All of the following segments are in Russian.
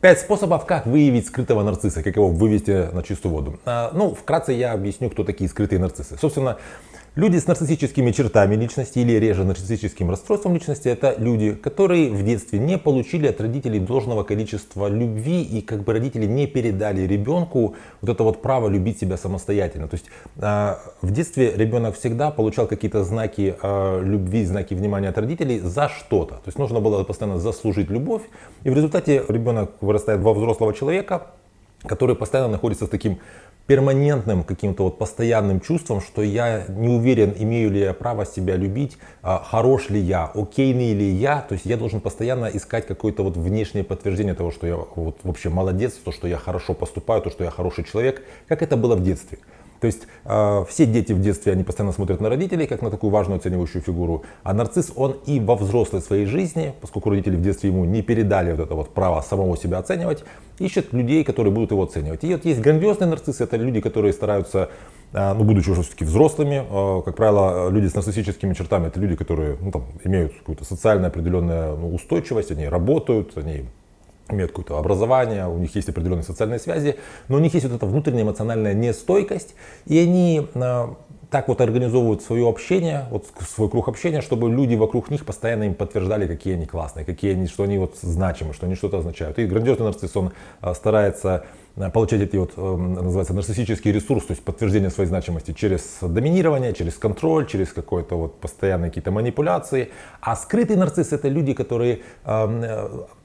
5 способов, как выявить скрытого нарцисса, как его вывести на чистую воду. Вкратце я объясню, кто такие скрытые нарциссы. Собственно, люди с нарциссическими чертами личности или реже нарциссическим расстройством личности — это люди, которые в детстве не получили от родителей должного количества любви, и как бы родители не передали ребенку вот это вот право любить себя самостоятельно. То есть в детстве ребенок всегда получал какие-то знаки любви, знаки внимания от родителей за что-то. То есть нужно было постоянно заслужить любовь, и в результате ребенок вырастает во взрослого человека, который постоянно находится с таким перманентным каким-то вот постоянным чувством, что я не уверен, имею ли я право себя любить, хорош ли я, окейный ли я. То есть я должен постоянно искать какое-то вот внешнее подтверждение того, что я вот вообще молодец, то, что я хорошо поступаю, то, что я хороший человек, как это было в детстве. То есть все дети в детстве, они постоянно смотрят на родителей, как на такую важную оценивающую фигуру. А нарцисс, он и во взрослой своей жизни, поскольку родители в детстве ему не передали вот это вот право самого себя оценивать, ищет людей, которые будут его оценивать. И вот есть грандиозные нарциссы, это люди, которые стараются, будучи уже все-таки взрослыми, как правило, люди с нарциссическими чертами, это люди, которые имеют какую-то социальную определенную устойчивость, они работают, они имеют какое-то образование, у них есть определенные социальные связи, но у них есть вот эта внутренняя эмоциональная нестойкость, и они так вот организовывают свое общение, вот свой круг общения, чтобы люди вокруг них постоянно им подтверждали, какие они классные, что они вот значимы, что они что-то означают. И грандиозный нарцисс, он старается получать эти вот, называется, нарциссический ресурс, то есть подтверждение своей значимости через доминирование, через контроль, через какое-то вот постоянные какие-то манипуляции. А скрытый нарцисс — это люди, которые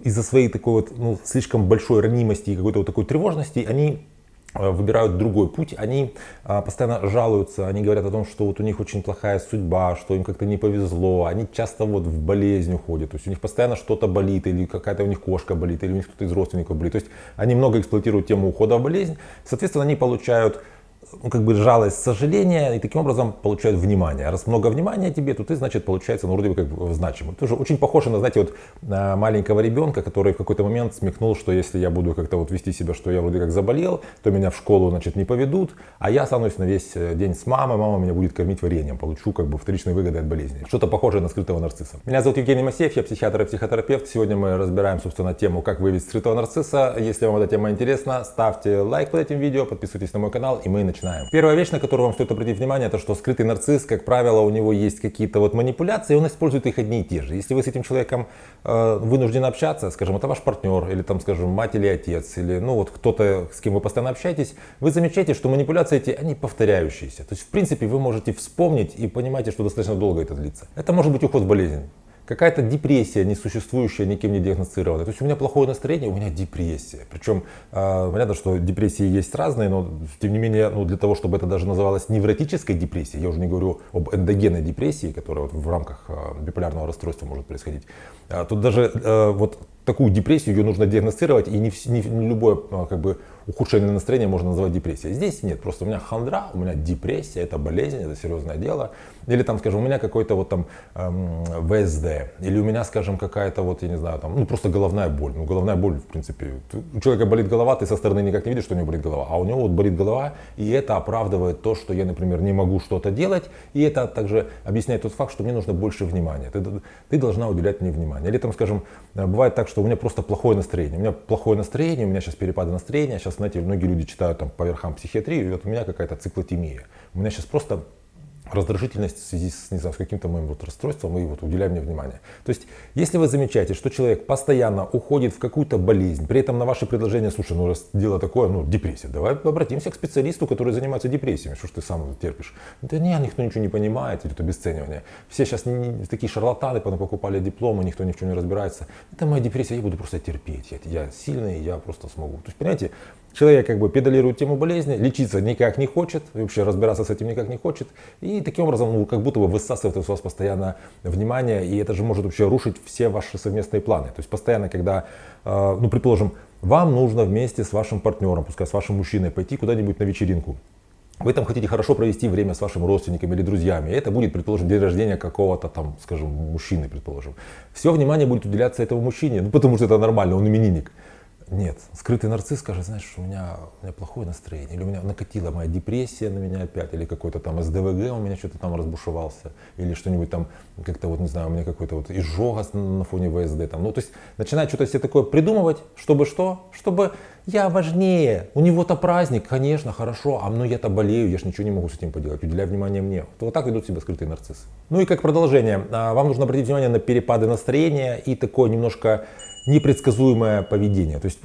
из-за своей такой вот, слишком большой ранимости и какой-то вот такой тревожности, они выбирают другой путь, они постоянно жалуются, они говорят о том, что вот у них очень плохая судьба, что им как-то не повезло, они часто вот в болезнь уходят, то есть у них постоянно что-то болит, или какая-то у них кошка болит, или у них кто-то из родственников болит, то есть они много эксплуатируют тему ухода в болезнь, соответственно, они получают жалость, сожаление, и таким образом получают внимание. А раз много внимания тебе, то ты, значит, получается, вроде бы как значимый. Тоже очень похоже на, знаете, вот маленького ребенка, который в какой-то момент смекнул, что если я буду как-то вот вести себя, что я вроде как заболел, то меня в школу, значит, не поведут, а я останусь на весь день с мамой, мама меня будет кормить вареньем, получу как бы вторичные выгоды от болезни. Что-то похожее на скрытого нарцисса. Меня зовут Евгений Масеев, я психиатр и психотерапевт. Сегодня мы разбираем, собственно, тему, как выявить скрытого нарцисса. Если вам эта тема интересна, ставьте лайк под этим видео, подписывайтесь на мой канал, и мы начинаем. Первая вещь, на которую вам стоит обратить внимание, это что скрытый нарцисс, как правило, у него есть какие-то вот манипуляции, и он использует их одни и те же. Если вы с этим человеком вынуждены общаться, скажем, это ваш партнер, или там, скажем, мать или отец, или вот кто-то, с кем вы постоянно общаетесь, вы замечаете, что манипуляции эти, они повторяющиеся. То есть, в принципе, вы можете вспомнить и понимаете, что достаточно долго это длится. Это может быть уход в болезнь. Какая-то депрессия, несуществующая, никем не диагностированная. То есть у меня плохое настроение, у меня депрессия. Причем понятно, что депрессии есть разные, но тем не менее, для того, чтобы это даже называлось невротической депрессией, я уже не говорю об эндогенной депрессии, которая вот в рамках биполярного расстройства может происходить. Тут даже вот такую депрессию ее нужно диагностировать, и не любое ухудшение настроения можно назвать депрессией. Здесь нет, просто у меня хандра, у меня депрессия, это болезнь, это серьезное дело. Или там, скажем, у меня какой-то вот там ВСД, или у меня, скажем, какая-то вот, я не знаю, там, просто головная боль. Головная боль, в принципе, у человека болит голова, ты со стороны никак не видишь, что у него болит голова, а у него вот болит голова, и это оправдывает то, что я, например, не могу что-то делать, и это также объясняет тот факт, что мне нужно больше внимания. Ты должна уделять мне внимание. Или там, скажем, бывает так, что у меня просто плохое настроение. У меня плохое настроение, у меня сейчас перепады настроения. Сейчас, знаете, многие люди читают там по верхам психиатрию, и вот у меня какая-то циклотемия. У меня сейчас просто раздражительность в связи с, не знаю, с каким-то моим вот расстройством, и вот уделяй мне внимание. То есть, если вы замечаете, что человек постоянно уходит в какую-то болезнь, при этом на ваши предложения, слушай, раз дело такое, депрессия, давай обратимся к специалисту, который занимается депрессиями, что ж ты сам терпишь. Да нет, никто ничего не понимает, или это обесценивание. Все сейчас такие шарлатаны, покупали дипломы, никто ни в чем не разбирается. Это моя депрессия, я буду просто терпеть, я сильный, я просто смогу. То есть, понимаете, человек педалирует тему болезни, лечиться никак не хочет, вообще разбираться с этим никак не хочет. И таким образом, как будто бы высасывает из вас постоянно внимание. И это же может вообще рушить все ваши совместные планы. То есть постоянно, когда, предположим, вам нужно вместе с вашим партнером, пускай с вашим мужчиной, пойти куда-нибудь на вечеринку. Вы там хотите хорошо провести время с вашими родственниками или друзьями. И это будет, предположим, день рождения какого-то там, скажем, мужчины, предположим. Все внимание будет уделяться этому мужчине, потому что это нормально, он именинник. Нет, скрытый нарцисс скажет, знаешь, у меня плохое настроение, или у меня накатила моя депрессия на меня опять, или какой-то там СДВГ у меня что-то там разбушевался, или что-нибудь там, как-то вот, не знаю, у меня какой-то вот изжога на фоне ВСД там. Ну, то есть начинает что-то себе такое придумывать, чтобы что? Чтобы я важнее, у него-то праздник, конечно, хорошо, а ну я-то болею, я ж ничего не могу с этим поделать, уделяй внимание мне. Вот так ведут себя скрытые нарциссы. Ну и как продолжение, вам нужно обратить внимание на перепады настроения и такое немножко непредсказуемое поведение. То есть,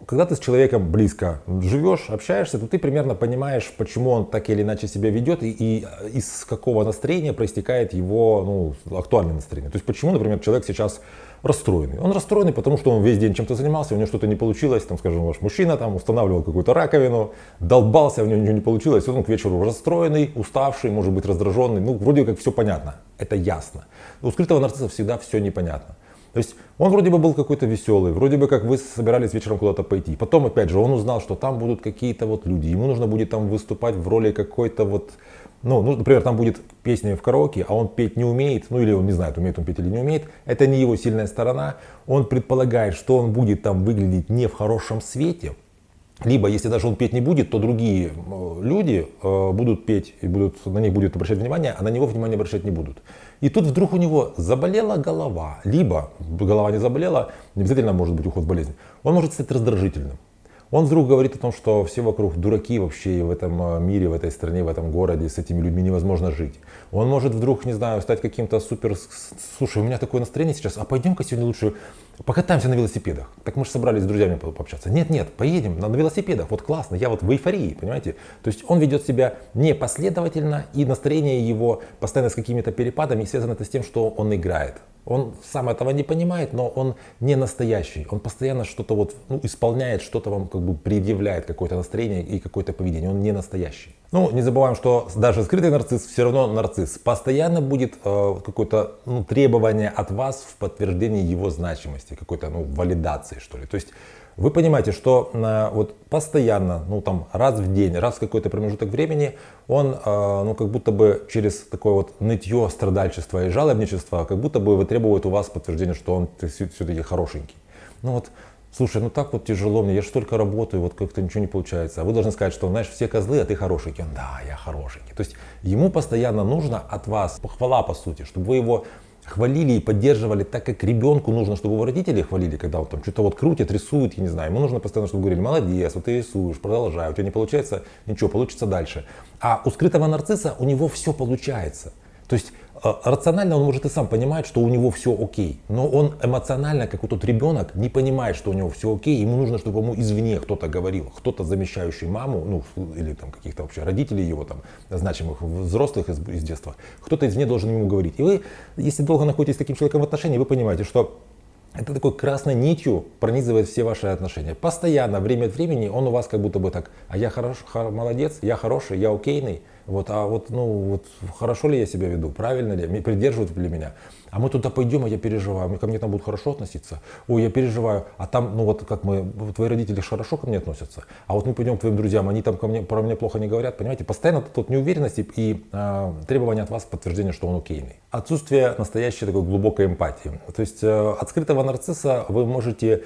когда ты с человеком близко живешь, общаешься, то ты примерно понимаешь, почему он так или иначе себя ведет и из какого настроения проистекает его актуальное настроение. То есть, почему, например, человек сейчас расстроенный. Он расстроенный, потому что он весь день чем-то занимался, у него что-то не получилось, там, скажем, ваш мужчина там устанавливал какую-то раковину, долбался, у него ничего не получилось, вот он к вечеру расстроенный, уставший, может быть раздраженный, ну, вроде как все понятно, это ясно. У скрытого нарцисса всегда все непонятно. То есть он вроде бы был какой-то веселый, вроде бы как вы собирались вечером куда-то пойти. Потом, опять же, он узнал, что там будут какие-то вот люди, ему нужно будет там выступать в роли какой-то вот, например, там будет песня в караоке, а он петь не умеет, ну или он не знает, умеет он петь или не умеет. Это не его сильная сторона. Он предполагает, что он будет там выглядеть не в хорошем свете. Либо, если даже он петь не будет, то другие люди будут петь и на них будет обращать внимание, а на него внимание обращать не будут. И тут вдруг у него заболела голова, либо голова не заболела, не обязательно может быть уход в болезнь, он может стать раздражительным. Он вдруг говорит о том, что все вокруг дураки вообще, и в этом мире, в этой стране, в этом городе, с этими людьми невозможно жить. Он может вдруг, не знаю, стать каким-то супер... Слушай, у меня такое настроение сейчас, а пойдем-ка сегодня лучше покатаемся на велосипедах. Так мы же собрались с друзьями пообщаться. Нет, поедем на велосипедах, вот классно, я вот в эйфории, понимаете? То есть он ведет себя непоследовательно, и настроение его постоянно с какими-то перепадами, и связано это с тем, что он играет. Он сам этого не понимает, но он не настоящий. Он постоянно что-то вот, исполняет, что-то вам как бы предъявляет, какое-то настроение и какое-то поведение. Он не настоящий. Не забываем, что даже скрытый нарцисс все равно нарцисс. Постоянно будет какое-то требование от вас в подтверждении его значимости, какой-то валидации, что ли. То есть вы понимаете, что вот постоянно, раз в день, раз в какой-то промежуток времени, он, как будто бы через такое вот нытье, страдальчество и жалобничество, как будто бы требует у вас подтверждения, что он все-таки хорошенький. Слушай, так вот тяжело мне, я же столько работаю, вот как-то ничего не получается. А вы должны сказать, что, знаешь, все козлы, а ты хорошенький. Он, да, я хорошенький. То есть ему постоянно нужно от вас похвала, по сути, чтобы вы его хвалили и поддерживали так, как ребенку нужно, чтобы его родители хвалили, когда он там что-то вот крутит, рисует, я не знаю. Ему нужно постоянно, чтобы говорили, молодец, вот ты рисуешь, продолжай, у тебя не получается, ничего, получится дальше. А у скрытого нарцисса у него все получается. То есть рационально он может и сам понимать, что у него все окей, но он эмоционально, как вот тот ребенок, не понимает, что у него все окей, ему нужно, чтобы ему извне кто-то говорил, кто-то замещающий маму, или там каких-то вообще родителей его там, значимых взрослых из детства, кто-то извне должен ему говорить. И вы, если долго находитесь с таким человеком в отношении, вы понимаете, что это такой красной нитью пронизывает все ваши отношения. Постоянно, время от времени, он у вас как будто бы так, а я молодец, я хороший, я окейный. Хорошо ли я себя веду, правильно ли, придерживают ли меня. А мы туда пойдем, а я переживаю, ко мне там будут хорошо относиться. Ой, я переживаю, а там, твои родители хорошо ко мне относятся. А вот мы пойдем к твоим друзьям, они там про меня плохо не говорят, понимаете. Постоянно тут неуверенность и требования от вас подтверждения, что он окейный. Отсутствие настоящей такой глубокой эмпатии. То есть от скрытого нарцисса вы можете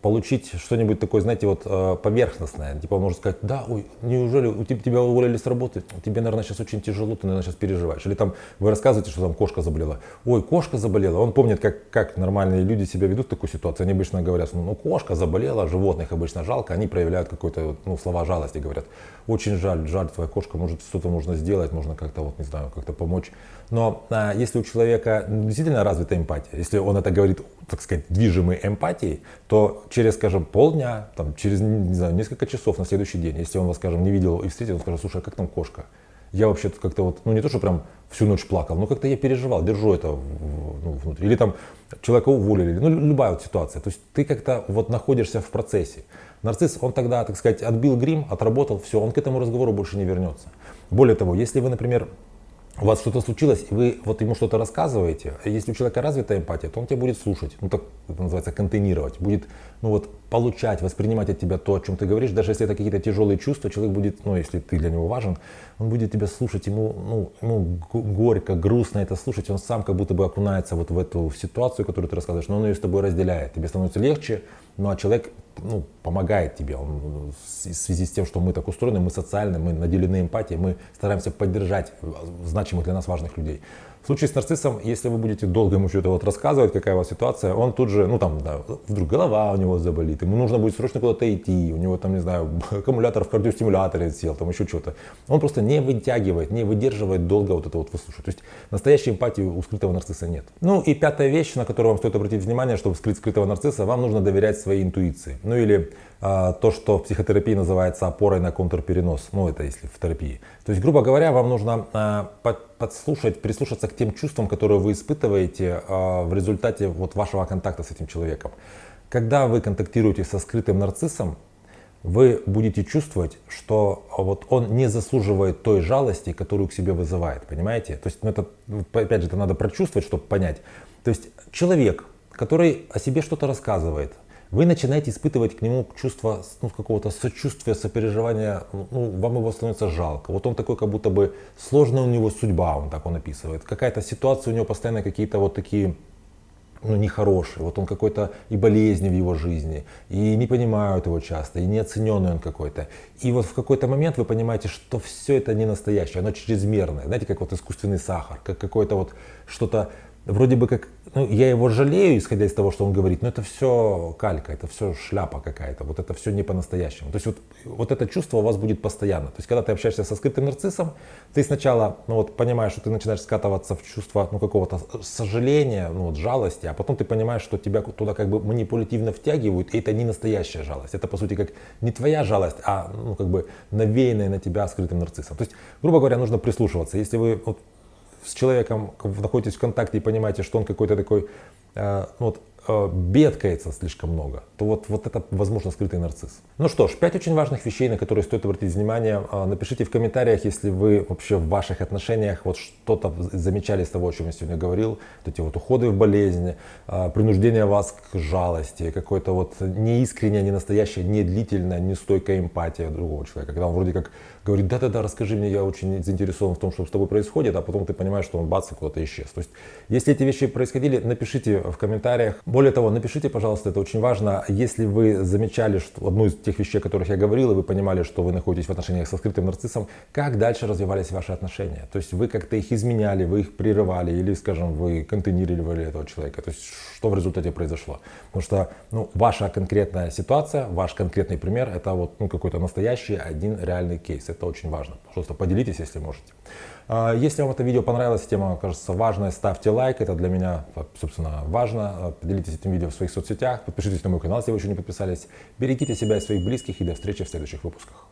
получить что-нибудь такое, знаете, поверхностное. Типа он может сказать, да, ой, неужели тебя уволили с работы? Тебе, наверное, сейчас очень тяжело, ты, наверное, сейчас переживаешь. Или там вы рассказываете, что там кошка заболела. Ой, кошка заболела. Он помнит, как нормальные люди себя ведут в такой ситуации. Они обычно говорят, кошка заболела, животных обычно жалко. Они проявляют какие-то слова жалости, говорят, очень жаль, твоя кошка, может, что-то можно сделать, можно как-то, не знаю, как-то помочь. Но если у человека действительно развита эмпатия, если он это говорит, так сказать, движимой эмпатией, то через, скажем, полдня, через, не знаю, несколько часов на следующий день, если он вас, скажем, не видел и встретил, он скажет, слушай, а как там кошка? Я вообще-то как-то не то, что прям всю ночь плакал, но как-то я переживал, держу это внутри. Или там человека уволили, любая ситуация. То есть ты как-то находишься в процессе. Нарцисс, он тогда, так сказать, отбил грим, отработал, все, он к этому разговору больше не вернется. Более того, если вы, например, у вас что-то случилось, и вы вот ему что-то рассказываете, а если у человека развитая эмпатия, то он тебя будет слушать, ну так это называется контейнировать, будет, ну вот, получать, воспринимать от тебя то, о чем ты говоришь, даже если это какие-то тяжелые чувства, человек будет, ну если ты для него важен, он будет тебя слушать, ему горько, грустно это слушать, он сам как будто бы окунается вот в эту ситуацию, которую ты рассказываешь, но он ее с тобой разделяет, тебе становится легче, ну а человек, ну, помогает тебе, он, в связи с тем, что мы так устроены, мы социальны, мы наделены эмпатией, мы стараемся поддержать значимых для нас важных людей. В случае с нарциссом, если вы будете долго ему что-то вот рассказывать, какая у вас ситуация, он тут же, ну там, да, вдруг голова у него заболит, ему нужно будет срочно куда-то идти, у него там, не знаю, аккумулятор в кардиостимуляторе сел, там еще что-то. Он просто не вытягивает, не выдерживает долго вот это вот выслушивать. То есть настоящей эмпатии у скрытого нарцисса нет. Ну и пятая вещь, на которую вам стоит обратить внимание, чтобы вскрыть скрытого нарцисса, вам нужно доверять своей интуиции. Ну или то, что в психотерапии называется опорой на контрперенос. Ну, это если в терапии. То есть, грубо говоря, вам нужно подслушать, прислушаться к тем чувствам, которые вы испытываете в результате вот вашего контакта с этим человеком. Когда вы контактируете со скрытым нарциссом, вы будете чувствовать, что вот он не заслуживает той жалости, которую к себе вызывает. Понимаете? То есть, ну, это, опять же, это надо прочувствовать, чтобы понять. То есть, человек, который о себе что-то рассказывает, вы начинаете испытывать к нему чувство, ну, какого-то сочувствия, сопереживания, ну, вам его становится жалко. Вот он такой, как будто бы сложная у него судьба, он описывает. Какая-то ситуация у него постоянно какие-то вот такие, ну, нехорошие. Вот он какой-то и болезни в его жизни, и не понимают его часто, и неоцененный он какой-то. И вот в какой-то момент вы понимаете, что все это не настоящее, оно чрезмерное. Знаете, как вот искусственный сахар, как какое-то вот что-то, вроде бы как, ну, я его жалею, исходя из того, что он говорит, но это все калька, это все шляпа какая-то, вот это все не по-настоящему. То есть вот это чувство у вас будет постоянно. То есть когда ты общаешься со скрытым нарциссом, ты сначала, ну, вот, понимаешь, что ты начинаешь скатываться в чувство, ну, какого-то сожаления, ну, вот, жалости, а потом ты понимаешь, что тебя туда как бы манипулятивно втягивают, и это не настоящая жалость. Это, по сути, как не твоя жалость, а, ну, как бы навеянная на тебя скрытым нарциссом. То есть, грубо говоря, нужно прислушиваться. Если вы вот с человеком находитесь в контакте и понимаете, что он какой-то такой, бедкается слишком много, то вот это, возможно, скрытый нарцисс. Ну что ж, 5 очень важных вещей, на которые стоит обратить внимание. Напишите в комментариях, если вы вообще в ваших отношениях вот что-то замечали из того, о чем я сегодня говорил. Вот эти вот уходы в болезнь, принуждение вас к жалости, какое-то вот неискреннее, не настоящее, не длительное, не стойкая эмпатия другого человека. Когда он вроде как говорит, да-да-да, расскажи мне, я очень заинтересован в том, что с тобой происходит, а потом ты понимаешь, что он бац и куда-то исчез. То есть, если эти вещи происходили, напишите в комментариях. Более того, напишите, пожалуйста, это очень важно, если вы замечали что одну из тех вещей, о которых я говорил, и вы понимали, что вы находитесь в отношениях со скрытым нарциссом, как дальше развивались ваши отношения. То есть вы как-то их изменяли, вы их прерывали, или, скажем, вы контейнировали этого человека. То есть что в результате произошло. Потому что, ну, ваша конкретная ситуация, ваш конкретный пример, это вот, ну, какой-то настоящий один реальный кейс. Это очень важно. Пожалуйста, поделитесь, если можете. Если вам это видео понравилось, тема кажется важной, ставьте лайк. Это для меня, собственно, важно. Поделитесь этим видео в своих соцсетях. Подпишитесь на мой канал, если вы еще не подписались. Берегите себя и своих близких. И до встречи в следующих выпусках.